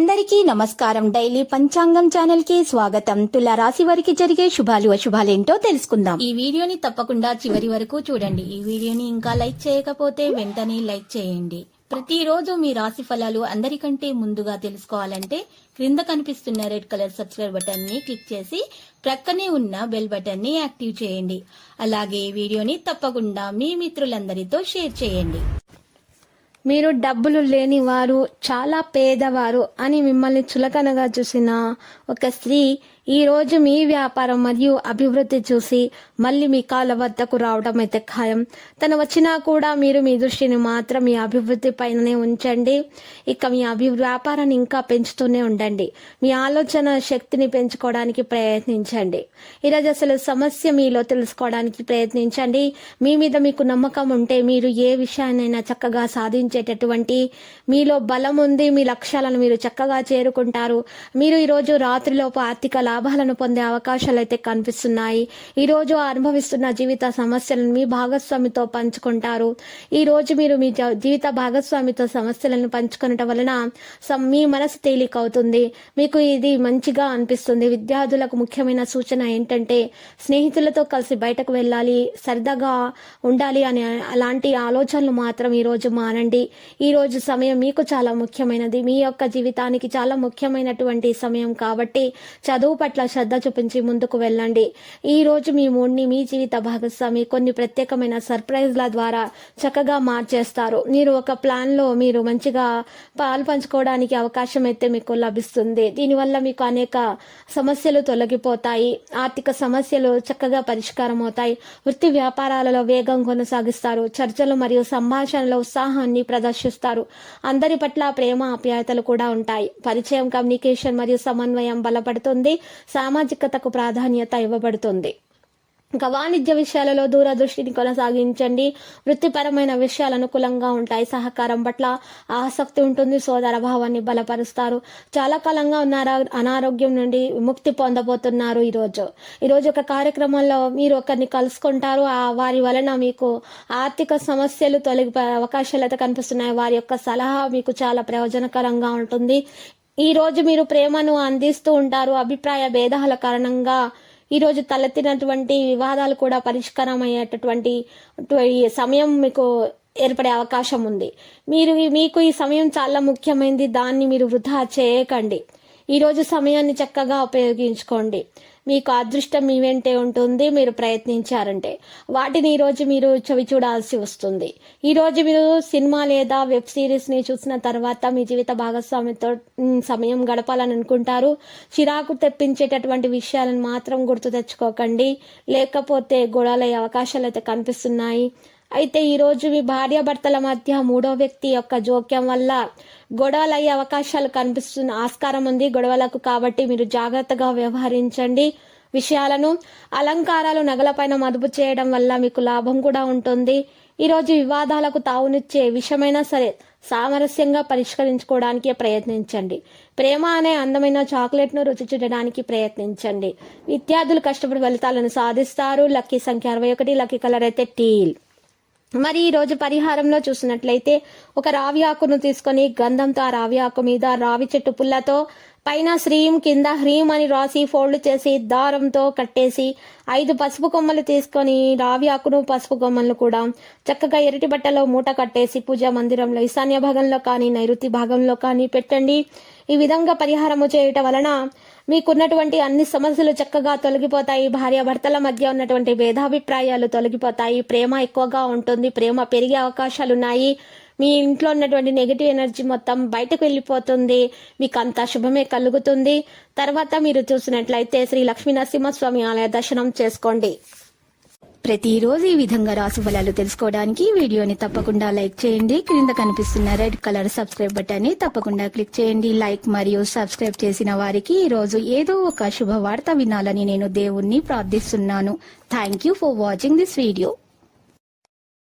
అందరికీ నమస్కారం. డైలీ పంచాంగం ఛానల్ కి స్వాగతం. తుల రాశి వారికి జరిగే శుభాలు అశుభాలేంటో తెలుసుకుందాం. ఈ వీడియోని తప్పకుండా చివరి వరకు చూడండి. ఈ వీడియోని ఇంకా లైక్ చేయకపోతే వెంటనే లైక్ చేయండి. ప్రతిరోజు మీ రాశి ఫలాలు అందరికంటే ముందుగా తెలుసుకోవాలంటే క్రింద కనిపిస్తున్న రెడ్ కలర్ సబ్స్క్రైబ్ బటన్ ని క్లిక్ చేసి ప్రక్కనే ఉన్న బెల్ బటన్ ని యాక్టివ్ చేయండి. అలాగే ఈ వీడియోని తప్పకుండా మీ మిత్రులందరితో షేర్ చేయండి. మీరు డబ్బులు లేని వారు, చాలా పేదవారు అని మిమ్మల్ని చులకనగా చూసిన ఒక స్త్రీ ఈ రోజు మీ వ్యాపారం మరియు అభివృద్ధి చూసి మళ్ళీ మీ కాళ్ళ వద్దకు రావడం అయితే ఖాయం. తను వచ్చినా కూడా మీరు మీ దృష్టిని మాత్రం మీ అభివృద్ధి పైననే ఉంచండి. ఇక మీ వ్యాపారాన్ని ఇంకా పెంచుతూనే ఉండండి. మీ ఆలోచన శక్తిని పెంచుకోవడానికి ప్రయత్నించండి. ఈరోజు అసలు సమస్య మీలో తెలుసుకోవడానికి ప్రయత్నించండి. మీ మీద మీకు నమ్మకం ఉంటే మీరు ఏ విషయాన్నైనా చక్కగా సాధించేటటువంటి మీలో బలం ఉంది. మీ లక్ష్యాలను మీరు చక్కగా చేరుకుంటారు. మీరు ఈరోజు రాత్రిలోపు ఆర్థిక లాభాలను పొందే అవకాశాలు అయితే కనిపిస్తున్నాయి. ఈ రోజు అనుభవిస్తున్న జీవిత సమస్యలను మీ భాగస్వామితో పంచుకుంటారు. ఈ రోజు మీరు మీ జీవిత భాగస్వామితో సమస్యలను పంచుకోవటం వలన మీ మనసు తేలిక అవుతుంది. మీకు ఇది మంచిగా అనిపిస్తుంది. విద్యార్థులకు ముఖ్యమైన సూచన ఏంటంటే స్నేహితులతో కలిసి బయటకు వెళ్ళాలి, సరదాగా ఉండాలి అనే అలాంటి ఆలోచనలు మాత్రం ఈ రోజు మానండి. ఈ రోజు సమయం మీకు చాలా ముఖ్యమైనది. మీ యొక్క జీవితానికి చాలా ముఖ్యమైనటువంటి సమయం కాబట్టి చదువు పట్ల శ్రద్ధ చూపించి ముందుకు వెళ్ళండి. ఈ రోజు మీ మూడ్ని మీ జీవిత భాగస్వామి కొన్ని ప్రత్యేకమైన సర్ప్రైజ్ల ద్వారా చక్కగా మార్చేస్తారు. మీరు ఒక ప్లాన్ లో మీరు మంచిగా పాలు పంచుకోవడానికి అవకాశం అయితే మీకు లభిస్తుంది. దీనివల్ల మీకు అనేక సమస్యలు తొలగిపోతాయి. ఆర్థిక సమస్యలు చక్కగా పరిష్కారం అవుతాయి. వృత్తి వ్యాపారాలలో వేగం కొనసాగిస్తారు. చర్చలు మరియు సంభాషణలో ఉత్సాహాన్ని ప్రదర్శిస్తారు. అందరి పట్ల ప్రేమ ఆప్యాయతలు కూడా ఉంటాయి. పరిచయం, కమ్యూనికేషన్ మరియు సమన్వయం బలపడుతుంది. సామాజికతకు ప్రాధాన్యత ఇవ్వబడుతుంది. ఇంకా వాణిజ్య విషయాలలో దూరదృష్టిని కొనసాగించండి. వృత్తిపరమైన విషయాలు అనుకూలంగా ఉంటాయి. సహకారం పట్ల ఆసక్తి ఉంటుంది. సోదర భావాన్ని బలపరుస్తారు. చాలా కాలంగా ఉన్న అనారోగ్యం నుండి విముక్తి పొందబోతున్నారు. ఈరోజు ఒక కార్యక్రమంలో మీరు ఒకరిని కలుసుకుంటారు. వారి వలన మీకు ఆర్థిక సమస్యలు తొలగిపోయే అవకాశాలు అయితే కనిపిస్తున్నాయి. వారి యొక్క సలహా మీకు చాలా ప్రయోజనకరంగా ఉంటుంది. ఈ రోజు మీరు ప్రేమను అందిస్తూ ఉంటారు. అభిప్రాయ భేదాల కారణంగా ఈ రోజు తలెత్తినటువంటి వివాదాలు కూడా పరిష్కారం అయ్యేటటువంటి సమయం మీకు ఏర్పడే అవకాశం ఉంది. మీకు ఈ సమయం చాలా ముఖ్యమైనది. దాన్ని మీరు వృధా చేయకండి. ఈ రోజు సమయాన్ని చక్కగా ఉపయోగించుకోండి. మీకు అదృష్టం మీ వెంటే ఉంటుంది. మీరు ప్రయత్నించారంటే వాటిని ఈ రోజు మీరు చవి చూడాల్సి వస్తుంది. ఈ రోజు మీరు సినిమా లేదా వెబ్ సిరీస్ ని చూసిన తర్వాత మీ జీవిత భాగస్వామితో సమయం గడపాలని అనుకుంటారు. చిరాకు తెప్పించేటటువంటి విషయాలను మాత్రం గుర్తు తెచ్చుకోకండి, లేకపోతే గొడవలయ్యే అవకాశాలు అయితే కనిపిస్తున్నాయి. అయితే ఈ రోజు మీ భార్యాభర్తల మధ్య మూడో వ్యక్తి యొక్క జోక్యం వల్ల గొడవలు అయ్యే అవకాశాలు కనిపిస్తున్న ఆస్కారం ఉంది. గొడవలకు కాబట్టి మీరు జాగ్రత్తగా వ్యవహరించండి. విషయాలను అలంకారాలు నగలపైన మదుపు చేయడం వల్ల మీకు లాభం కూడా ఉంటుంది. ఈ రోజు వివాదాలకు తావునిచ్చే విషయమైనా సరే సామరస్యంగా పరిష్కరించుకోవడానికి ప్రయత్నించండి. ప్రేమ అనే అందమైన చాక్లెట్ ను రుచి చూడడానికి ప్రయత్నించండి. విద్యార్థులు కష్టపడి ఫలితాలను సాధిస్తారు. లక్కీ సంఖ్య 61. లక్కీ కలర్ అయితే టీల్. మరి ఈ రోజు పరిహారంలో చూసినట్లయితే ఒక రావి ఆకును తీసుకొని గంధంతో ఆ రావి ఆకు మీద రావి చెట్టు పుల్లతో పైన శ్రీం కింద హ్రీం అని రాసి ఫోల్డ్ చేసి దారంతో కట్టేసి 5 పసుపు కొమ్మలు తీసుకొని రావి ఆకును పసుపు కొమ్మలను కూడా చక్కగా ఎరటి బట్టలో మూట కట్టేసి పూజా మందిరంలో ఈశాన్య భాగంలో కానీ నైరుతి భాగంలో కానీ పెట్టండి. ఈ విధంగా పరిహారము చేయటం వలన మీకున్నటువంటి అన్ని సమస్యలు చక్కగా తొలగిపోతాయి. భార్యాభర్తల మధ్య ఉన్నటువంటి భేదాభిప్రాయాలు తొలగిపోతాయి. ప్రేమ ఎక్కువగా ఉంటుంది. ప్రేమ పెరిగే అవకాశాలున్నాయి. మీ ఇంట్లో ఉన్నటువంటి నెగిటివ్ ఎనర్జీ మొత్తం బయటకు వెళ్ళిపోతుంది. మీకు అంతా శుభమే కలుగుతుంది. తర్వాత మీరు చూసినట్లయితే శ్రీ లక్ష్మీ నరసింహస్వామి ఆలయ దర్శనం చేసుకోండి. ప్రతిరోజు ఈ విధంగా రాశి ఫలాలు తెలుసుకోవడానికి వీడియోని తప్పకుండా లైక్ చేయండి. క్రింద కనిపిస్తున్న రెడ్ కలర్ సబ్స్క్రైబ్ బటన్ ని తప్పకుండా క్లిక్ చేయండి. లైక్ మరియు సబ్స్క్రైబ్ చేసిన వారికి ఈ రోజు ఏదో ఒక శుభవార్త వినాలని నేను దేవుణ్ణి ప్రార్థిస్తున్నాను. Thank you for watching this video.